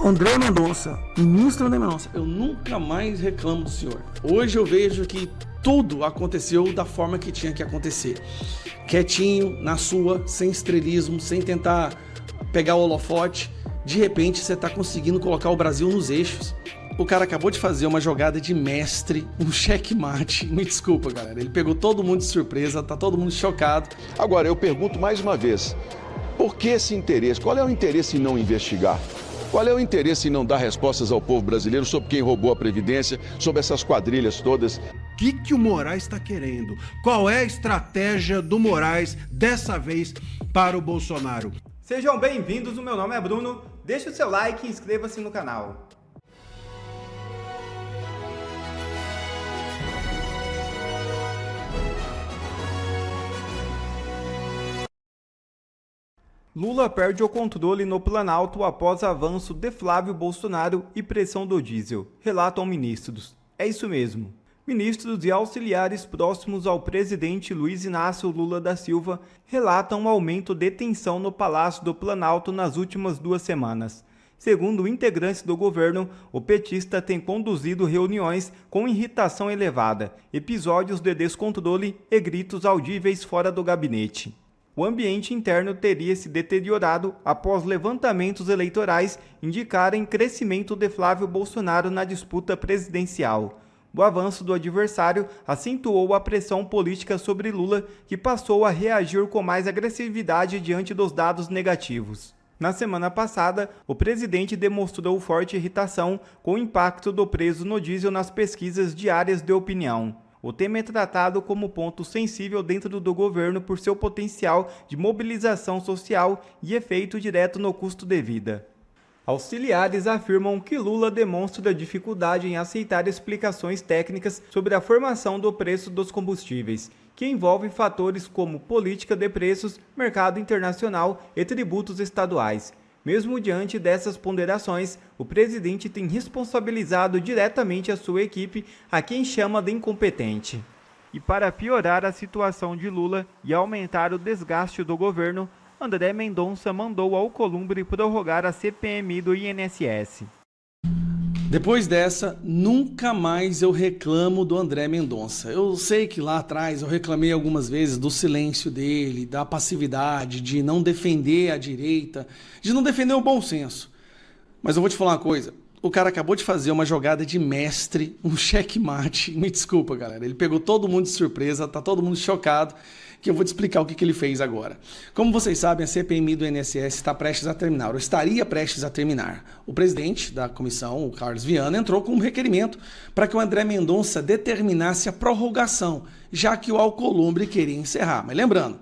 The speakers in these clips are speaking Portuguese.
André Mendonça, ministro André Mendonça, eu nunca mais reclamo do senhor. Hoje eu vejo que tudo aconteceu da forma que tinha que acontecer. Quietinho, na sua, sem estrelismo, sem tentar pegar o holofote. De repente você está conseguindo colocar o Brasil nos eixos. O cara acabou de fazer uma jogada de mestre, um checkmate. Me desculpa, galera. Ele pegou todo mundo de surpresa, tá todo mundo chocado. Agora, eu pergunto mais uma vez, por que esse interesse? Qual é o interesse em não investigar? Qual é o interesse em não dar respostas ao povo brasileiro sobre quem roubou a Previdência, sobre essas quadrilhas todas? O que o Moraes está querendo? Qual é a estratégia do Moraes dessa vez para o Bolsonaro? Sejam bem-vindos, o meu nome é Bruno. Deixe o seu like e inscreva-se no canal. Lula perde o controle no Planalto após avanço de Flávio Bolsonaro e pressão do diesel, relatam ministros. É isso mesmo. Ministros e auxiliares próximos ao presidente Luiz Inácio Lula da Silva relatam um aumento de tensão no Palácio do Planalto nas últimas 2 semanas. Segundo integrantes do governo, o petista tem conduzido reuniões com irritação elevada, episódios de descontrole e gritos audíveis fora do gabinete. O ambiente interno teria se deteriorado após levantamentos eleitorais indicarem crescimento de Flávio Bolsonaro na disputa presidencial. O avanço do adversário acentuou a pressão política sobre Lula, que passou a reagir com mais agressividade diante dos dados negativos. Na semana passada, o presidente demonstrou forte irritação com o impacto do preço no diesel nas pesquisas diárias de opinião. O tema é tratado como ponto sensível dentro do governo por seu potencial de mobilização social e efeito direto no custo de vida. Auxiliares afirmam que Lula demonstra dificuldade em aceitar explicações técnicas sobre a formação do preço dos combustíveis, que envolve fatores como política de preços, mercado internacional e tributos estaduais. Mesmo diante dessas ponderações, o presidente tem responsabilizado diretamente a sua equipe, a quem chama de incompetente. E para piorar a situação de Lula e aumentar o desgaste do governo, André Mendonça mandou ao Alcolumbre prorrogar a CPMI do INSS. Depois dessa, nunca mais eu reclamo do André Mendonça. Eu sei que lá atrás eu reclamei algumas vezes do silêncio dele, da passividade, de não defender a direita, de não defender o bom senso. Mas eu vou te falar uma coisa, o cara acabou de fazer uma jogada de mestre, um checkmate. Me desculpa, galera, ele pegou todo mundo de surpresa, tá todo mundo chocado, que eu vou te explicar o que ele fez agora. Como vocês sabem, a CPMI do INSS está prestes a terminar, ou estaria prestes a terminar. O presidente da comissão, o Carlos Viana, entrou com um requerimento para que o André Mendonça determinasse a prorrogação, já que o Alcolumbre queria encerrar. Mas lembrando,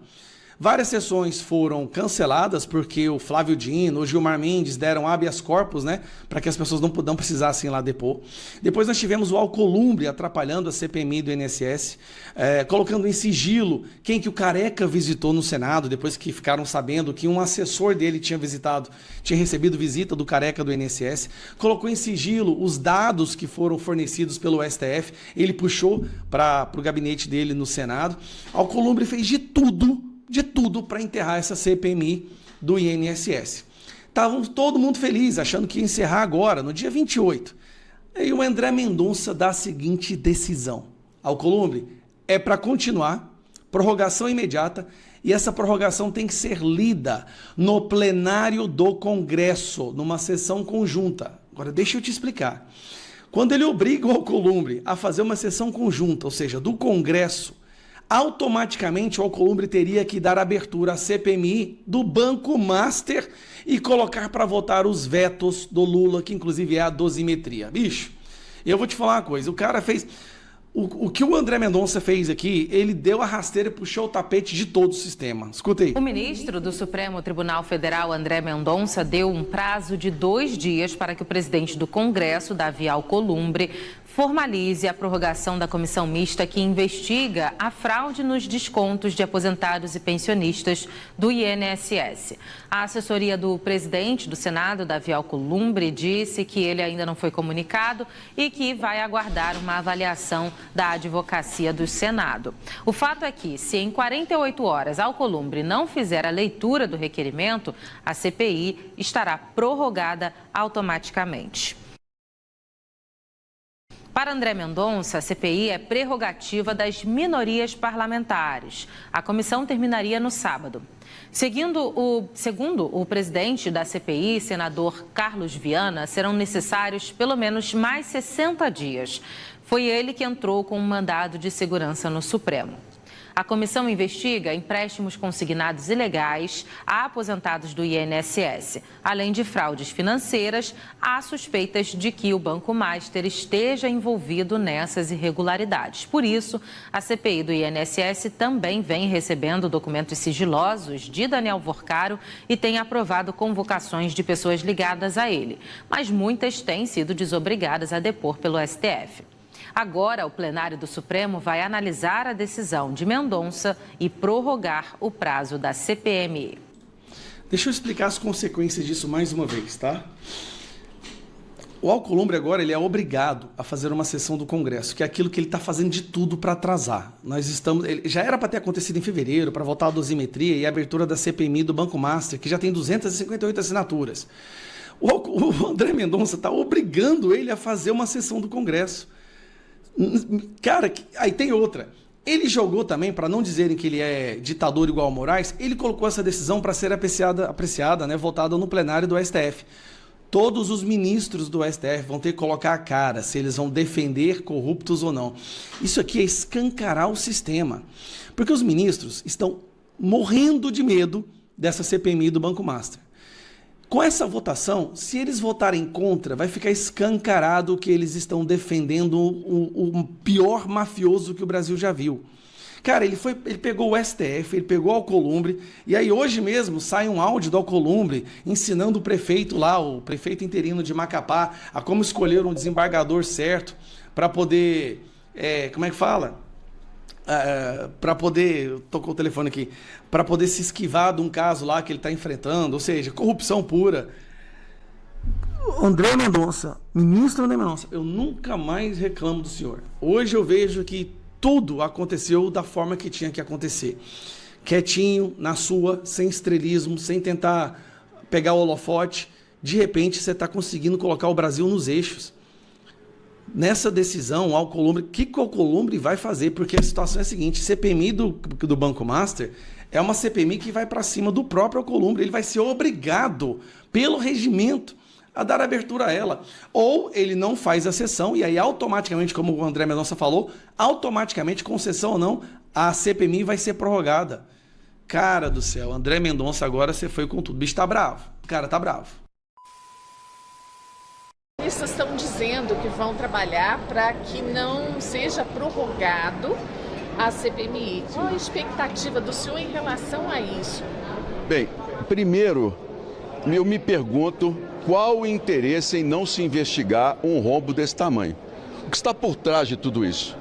várias sessões foram canceladas porque o Flávio Dino, o Gilmar Mendes deram habeas corpus, né, para que as pessoas não precisassem lá depor. Depois nós tivemos o Alcolumbre atrapalhando a CPMI do INSS, colocando em sigilo quem que o Careca visitou no Senado, depois que ficaram sabendo que um assessor dele tinha recebido visita do Careca do INSS, colocou em sigilo os dados que foram fornecidos pelo STF, ele puxou para o gabinete dele no Senado. Alcolumbre fez de tudo para enterrar essa CPMI do INSS. Estavam todo mundo feliz, achando que ia encerrar agora, no dia 28. Aí o André Mendonça dá a seguinte decisão. Alcolumbre, é para continuar, prorrogação imediata, e essa prorrogação tem que ser lida no plenário do Congresso, numa sessão conjunta. Agora, deixa eu te explicar. Quando ele obriga o Alcolumbre a fazer uma sessão conjunta, ou seja, do Congresso, automaticamente o Alcolumbre teria que dar abertura à CPMI do Banco Master e colocar para votar os vetos do Lula, que inclusive é a dosimetria. Bicho, eu vou te falar uma coisa, o cara fez... O que o André Mendonça fez aqui, ele deu a rasteira e puxou o tapete de todo o sistema. Escuta aí. O ministro do Supremo Tribunal Federal, André Mendonça, deu um prazo de 2 dias para que o presidente do Congresso, Davi Alcolumbre, formalize a prorrogação da comissão mista que investiga a fraude nos descontos de aposentados e pensionistas do INSS. A assessoria do presidente do Senado, Davi Alcolumbre, disse que ele ainda não foi comunicado e que vai aguardar uma avaliação da advocacia do Senado. O fato é que, se em 48 horas Alcolumbre não fizer a leitura do requerimento, a CPI estará prorrogada automaticamente. Para André Mendonça, a CPI é prerrogativa das minorias parlamentares. A comissão terminaria no sábado. Segundo o presidente da CPI, senador Carlos Viana, serão necessários pelo menos mais 60 dias. Foi ele que entrou com um mandado de segurança no Supremo. A comissão investiga empréstimos consignados ilegais a aposentados do INSS. Além de fraudes financeiras, há suspeitas de que o Banco Master esteja envolvido nessas irregularidades. Por isso, a CPI do INSS também vem recebendo documentos sigilosos de Daniel Vorcaro e tem aprovado convocações de pessoas ligadas a ele. Mas muitas têm sido desobrigadas a depor pelo STF. Agora, o plenário do Supremo vai analisar a decisão de Mendonça e prorrogar o prazo da CPMI. Deixa eu explicar as consequências disso mais uma vez, tá? O Alcolumbre agora ele é obrigado a fazer uma sessão do Congresso, que é aquilo que ele está fazendo de tudo para atrasar. Já era para ter acontecido em fevereiro, para voltar a dosimetria e a abertura da CPMI do Banco Master, que já tem 258 assinaturas. O André Mendonça está obrigando ele a fazer uma sessão do Congresso. Cara, aí tem outra. Ele jogou também, para não dizerem que ele é ditador igual ao Moraes, ele colocou essa decisão para ser apreciada, né, votada no plenário do STF. Todos os ministros do STF vão ter que colocar a cara se eles vão defender corruptos ou não. Isso aqui é escancarar o sistema. Porque os ministros estão morrendo de medo dessa CPMI do Banco Master. Com essa votação, se eles votarem contra, vai ficar escancarado que eles estão defendendo o pior mafioso que o Brasil já viu. Cara, ele pegou o STF, ele pegou o Alcolumbre, e aí hoje mesmo sai um áudio do Alcolumbre ensinando o prefeito lá, o prefeito interino de Macapá, a como escolher um desembargador certo para poder, como é que fala? Para poder, tocou o telefone aqui, para poder se esquivar de um caso lá que ele está enfrentando, ou seja, corrupção pura. André Mendonça, ministro André Mendonça, eu nunca mais reclamo do senhor. Hoje eu vejo que tudo aconteceu da forma que tinha que acontecer. Quietinho, na sua, sem estrelismo, sem tentar pegar o holofote. De repente você está conseguindo colocar o Brasil nos eixos. Nessa decisão, o Alcolumbre, o que o Alcolumbre vai fazer? Porque a situação é a seguinte, CPMI do Banco Master é uma CPMI que vai para cima do próprio Alcolumbre, ele vai ser obrigado pelo regimento a dar abertura a ela. Ou ele não faz a sessão e aí automaticamente, como o André Mendonça falou, automaticamente, com sessão ou não, a CPMI vai ser prorrogada. Cara do céu, André Mendonça agora você foi com tudo. O bicho tá bravo, o cara tá bravo. Eles estão dizendo que vão trabalhar para que não seja prorrogado a CPMI. Qual a expectativa do senhor em relação a isso? Bem, primeiro, eu me pergunto qual o interesse em não se investigar um rombo desse tamanho. O que está por trás de tudo isso?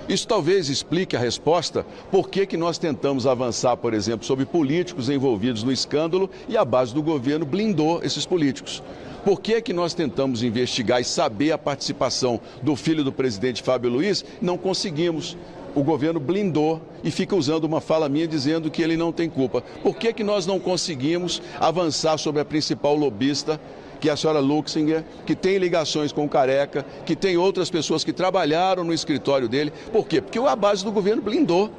Isso talvez explique a resposta por que nós tentamos avançar, por exemplo, sobre políticos envolvidos no escândalo e a base do governo blindou esses políticos. Por que nós tentamos investigar e saber a participação do filho do presidente Fábio Luiz? Não conseguimos. O governo blindou e fica usando uma fala minha dizendo que ele não tem culpa. Por que nós não conseguimos avançar sobre a principal lobista, que é a senhora Luxinger, que tem ligações com o Careca, que tem outras pessoas que trabalharam no escritório dele? Por quê? Porque a base do governo blindou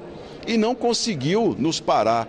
e não conseguiu nos parar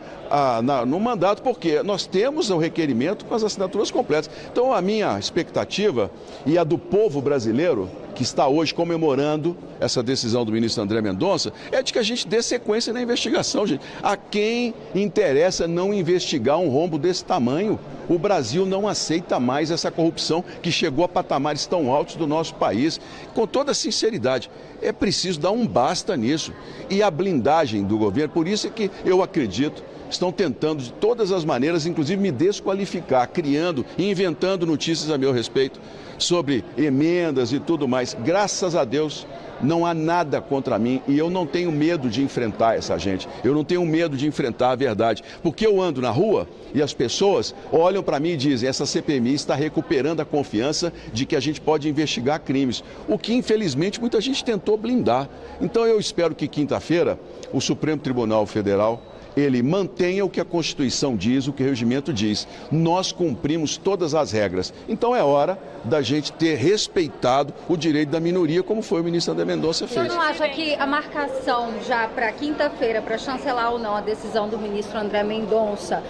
no mandato, porque nós temos o requerimento com as assinaturas completas. Então, a minha expectativa e a do povo brasileiro, que está hoje comemorando essa decisão do ministro André Mendonça, é de que a gente dê sequência na investigação, gente. A quem interessa não investigar um rombo desse tamanho? O Brasil não aceita mais essa corrupção que chegou a patamares tão altos do nosso país. Com toda sinceridade, é preciso dar um basta nisso. E a blindagem do governo, por isso é que eu acredito estão tentando de todas as maneiras, inclusive me desqualificar, criando e inventando notícias a meu respeito sobre emendas e tudo mais. Graças a Deus, não há nada contra mim e eu não tenho medo de enfrentar essa gente. Eu não tenho medo de enfrentar a verdade, porque eu ando na rua e as pessoas olham para mim e dizem: essa CPMI está recuperando a confiança de que a gente pode investigar crimes, o que infelizmente muita gente tentou blindar. Então eu espero que quinta-feira o Supremo Tribunal Federal ele mantenha o que a Constituição diz, o que o regimento diz. Nós cumprimos todas as regras. Então é hora da gente ter respeitado o direito da minoria, como foi o ministro André Mendonça fez. O senhor não acha que a marcação já para quinta-feira, para chancelar ou não a decisão do ministro André Mendonça,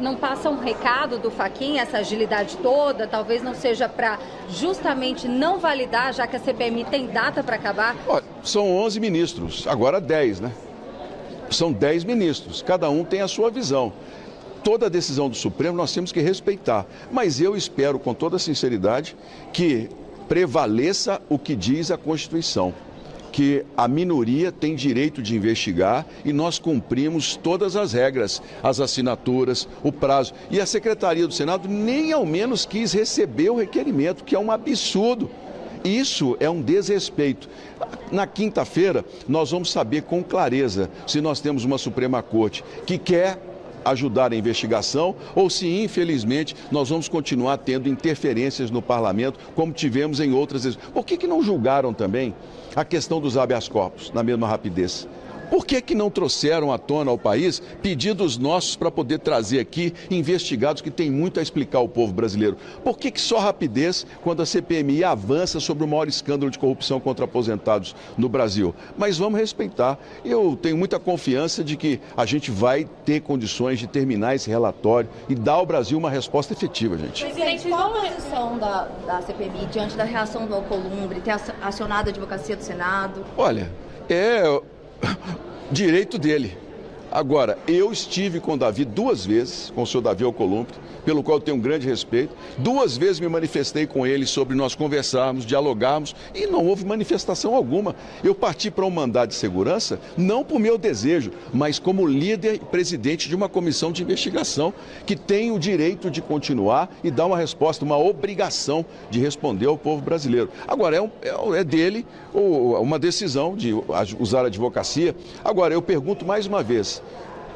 não passa um recado do Fachin, essa agilidade toda? Talvez não seja para justamente não validar, já que a CPMI tem data para acabar? Olha, são 11 ministros, agora 10, né? São 10 ministros, cada um tem a sua visão. Toda decisão do Supremo nós temos que respeitar, mas eu espero com toda sinceridade que prevaleça o que diz a Constituição, que a minoria tem direito de investigar e nós cumprimos todas as regras, as assinaturas, o prazo. E a Secretaria do Senado nem ao menos quis receber o requerimento, que é um absurdo. Isso é um desrespeito. Na quinta-feira, nós vamos saber com clareza se nós temos uma Suprema Corte que quer ajudar a investigação ou se, infelizmente, nós vamos continuar tendo interferências no parlamento, como tivemos em outras vezes. Por que não julgaram também a questão dos habeas corpus na mesma rapidez? Por que não trouxeram à tona ao país pedidos nossos para poder trazer aqui investigados que têm muito a explicar ao povo brasileiro? Por que só rapidez quando a CPMI avança sobre o maior escândalo de corrupção contra aposentados no Brasil? Mas vamos respeitar. Eu tenho muita confiança de que a gente vai ter condições de terminar esse relatório e dar ao Brasil uma resposta efetiva, gente. Presidente, qual a posição da CPMI diante da reação do Alcolumbre, ter acionado a advocacia do Senado? Olha, direito dele. Agora, eu estive com o Davi 2 vezes, com o senhor Davi Alcolumbre, pelo qual eu tenho um grande respeito. 2 vezes me manifestei com ele sobre nós conversarmos, dialogarmos, e não houve manifestação alguma. Eu parti para um mandado de segurança, não por meu desejo, mas como líder e presidente de uma comissão de investigação que tem o direito de continuar e dar uma resposta, uma obrigação de responder ao povo brasileiro. Agora, é dele uma decisão de usar a advocacia. Agora, eu pergunto mais uma vez,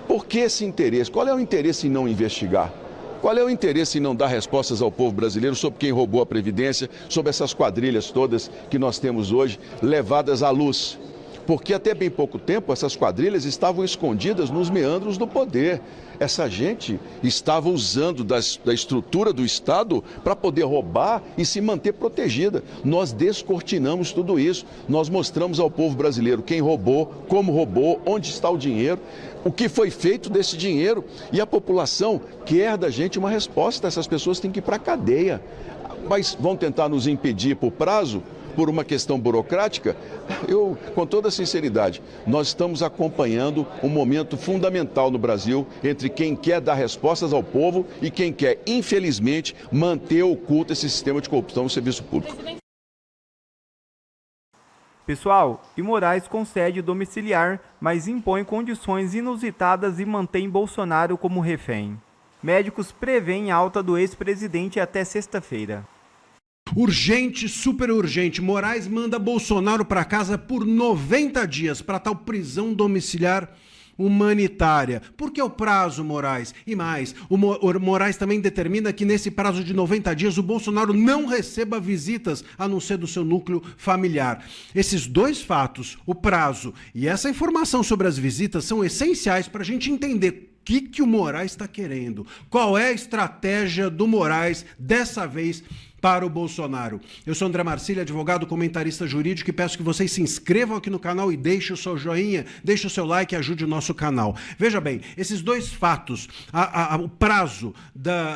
por que esse interesse? Qual é o interesse em não investigar? Qual é o interesse em não dar respostas ao povo brasileiro sobre quem roubou a Previdência, sobre essas quadrilhas todas que nós temos hoje levadas à luz? Porque até bem pouco tempo essas quadrilhas estavam escondidas nos meandros do poder. Essa gente estava usando da estrutura do Estado para poder roubar e se manter protegida. Nós descortinamos tudo isso. Nós mostramos ao povo brasileiro quem roubou, como roubou, onde está o dinheiro, o que foi feito desse dinheiro. E a população quer da gente uma resposta. Essas pessoas têm que ir para a cadeia. Mas vão tentar nos impedir por prazo? Por uma questão burocrática? Eu, com toda sinceridade, nós estamos acompanhando um momento fundamental no Brasil entre quem quer dar respostas ao povo e quem quer, infelizmente, manter oculto esse sistema de corrupção no serviço público. Pessoal, e Moraes concede domiciliar, mas impõe condições inusitadas e mantém Bolsonaro como refém. Médicos prevêem alta do ex-presidente até sexta-feira. Urgente, super urgente. Moraes manda Bolsonaro para casa por 90 dias para tal prisão domiciliar humanitária. Por que o prazo, Moraes? E mais, o Moraes também determina que nesse prazo de 90 dias o Bolsonaro não receba visitas, a não ser do seu núcleo familiar. Esses 2 fatos, o prazo e essa informação sobre as visitas, são essenciais para a gente entender o que o Moraes está querendo. Qual é a estratégia do Moraes dessa vez para o Bolsonaro? Eu sou André Marcílio, advogado, comentarista jurídico, e peço que vocês se inscrevam aqui no canal e deixem o seu joinha, deixem o seu like e ajude o nosso canal. Veja bem, esses 2 fatos, o prazo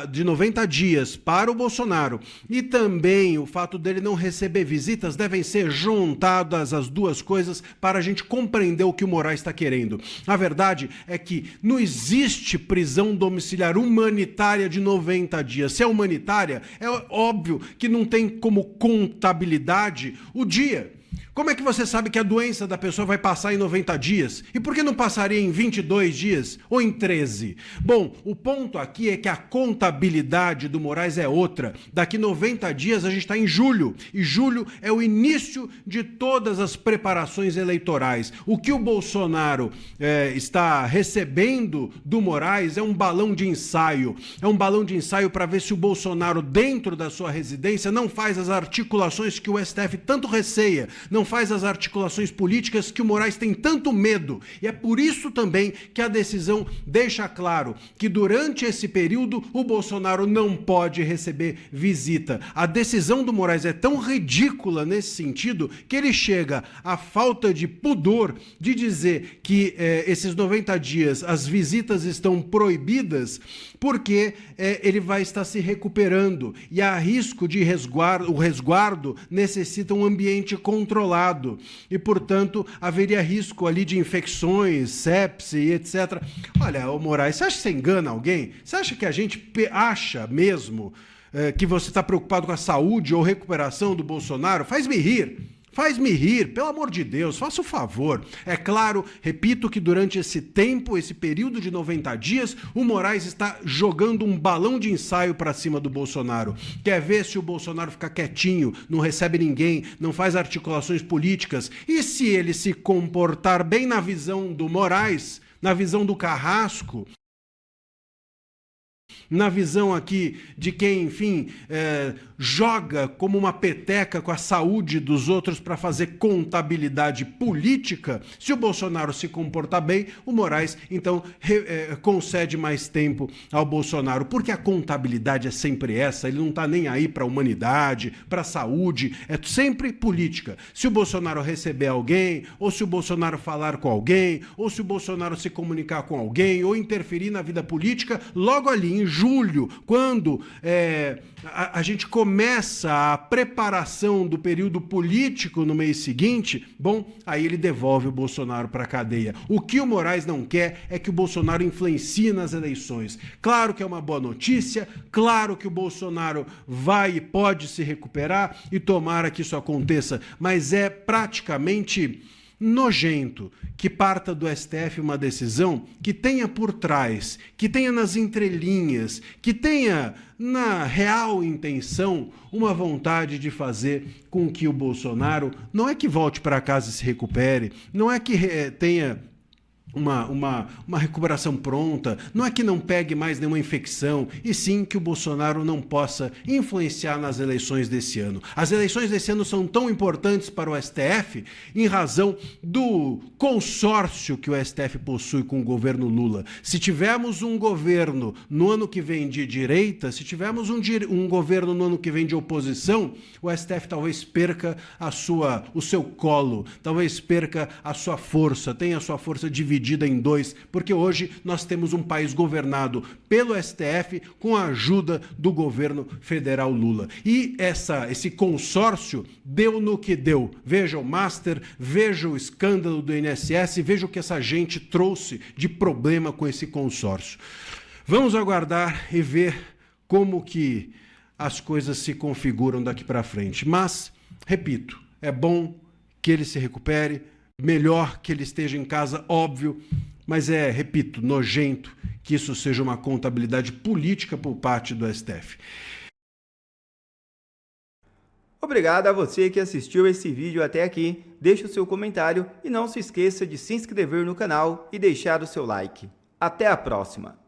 de 90 dias para o Bolsonaro e também o fato dele não receber visitas, devem ser juntadas as 2 coisas para a gente compreender o que o Moraes está querendo. A verdade é que não existe prisão domiciliar humanitária de 90 dias. Se é humanitária, é óbvio que não tem como contabilidade o dia. Como é que você sabe que a doença da pessoa vai passar em 90 dias? E por que não passaria em 22 dias ou em 13? Bom, o ponto aqui é que a contabilidade do Moraes é outra. Daqui 90 dias a gente está em julho, e julho é o início de todas as preparações eleitorais. O que o Bolsonaro está recebendo do Moraes é um balão de ensaio. É um balão de ensaio para ver se o Bolsonaro, dentro da sua residência, não faz as articulações que o STF tanto receia, não faz as articulações políticas que o Moraes tem tanto medo. E é por isso também que a decisão deixa claro que durante esse período o Bolsonaro não pode receber visita. A decisão do Moraes é tão ridícula nesse sentido que ele chega à falta de pudor de dizer que esses 90 dias as visitas estão proibidas porque ele vai estar se recuperando e há risco de resguardo. O resguardo necessita um ambiente controlado e, portanto, haveria risco ali de infecções, sepse, etc. Olha, ô Moraes, você acha que você engana alguém? Você acha que a gente acha mesmo que você está preocupado com a saúde ou recuperação do Bolsonaro? Faz-me rir. Faz-me rir, pelo amor de Deus, faça o favor. É claro, repito, que durante esse tempo, esse período de 90 dias, o Moraes está jogando um balão de ensaio para cima do Bolsonaro. Quer ver se o Bolsonaro fica quietinho, não recebe ninguém, não faz articulações políticas. E se ele se comportar bem na visão do Moraes, na visão do Carrasco, na visão aqui de quem, enfim, joga como uma peteca com a saúde dos outros para fazer contabilidade política, se o Bolsonaro se comportar bem, o Moraes, então, concede mais tempo ao Bolsonaro, porque a contabilidade é sempre essa, ele não está nem aí para a humanidade, para a saúde, é sempre política. Se o Bolsonaro receber alguém, ou se o Bolsonaro falar com alguém, ou se o Bolsonaro se comunicar com alguém, ou interferir na vida política, logo ali em julho, quando a gente começa a preparação do período político no mês seguinte, bom, aí ele devolve o Bolsonaro para a cadeia. O que o Moraes não quer é que o Bolsonaro influencie nas eleições. Claro que é uma boa notícia, claro que o Bolsonaro vai e pode se recuperar e tomara que isso aconteça, mas é praticamente nojento que parta do STF uma decisão que tenha por trás, que tenha nas entrelinhas, que tenha na real intenção uma vontade de fazer com que o Bolsonaro não é que volte para casa e se recupere, não é que tenha uma recuperação pronta, não é que não pegue mais nenhuma infecção, e sim que o Bolsonaro não possa influenciar nas eleições desse ano. As eleições desse ano são tão importantes para o STF em razão do consórcio que o STF possui com o governo Lula. Se tivermos um governo no ano que vem de direita, se tivermos um governo no ano que vem de oposição, o STF talvez perca o seu colo, talvez perca a sua força, tenha a sua força dividida em dois, porque hoje nós temos um país governado pelo STF com a ajuda do governo federal Lula. E esse consórcio deu no que deu. Veja o Master, veja o escândalo do INSS, veja o que essa gente trouxe de problema com esse consórcio. Vamos aguardar e ver como que as coisas se configuram daqui para frente. Mas, repito, é bom que ele se recupere, melhor que ele esteja em casa, óbvio, mas repito, nojento que isso seja uma contabilidade política por parte do STF. Obrigado a você que assistiu esse vídeo até aqui. Deixe o seu comentário e não se esqueça de se inscrever no canal e deixar o seu like. Até a próxima!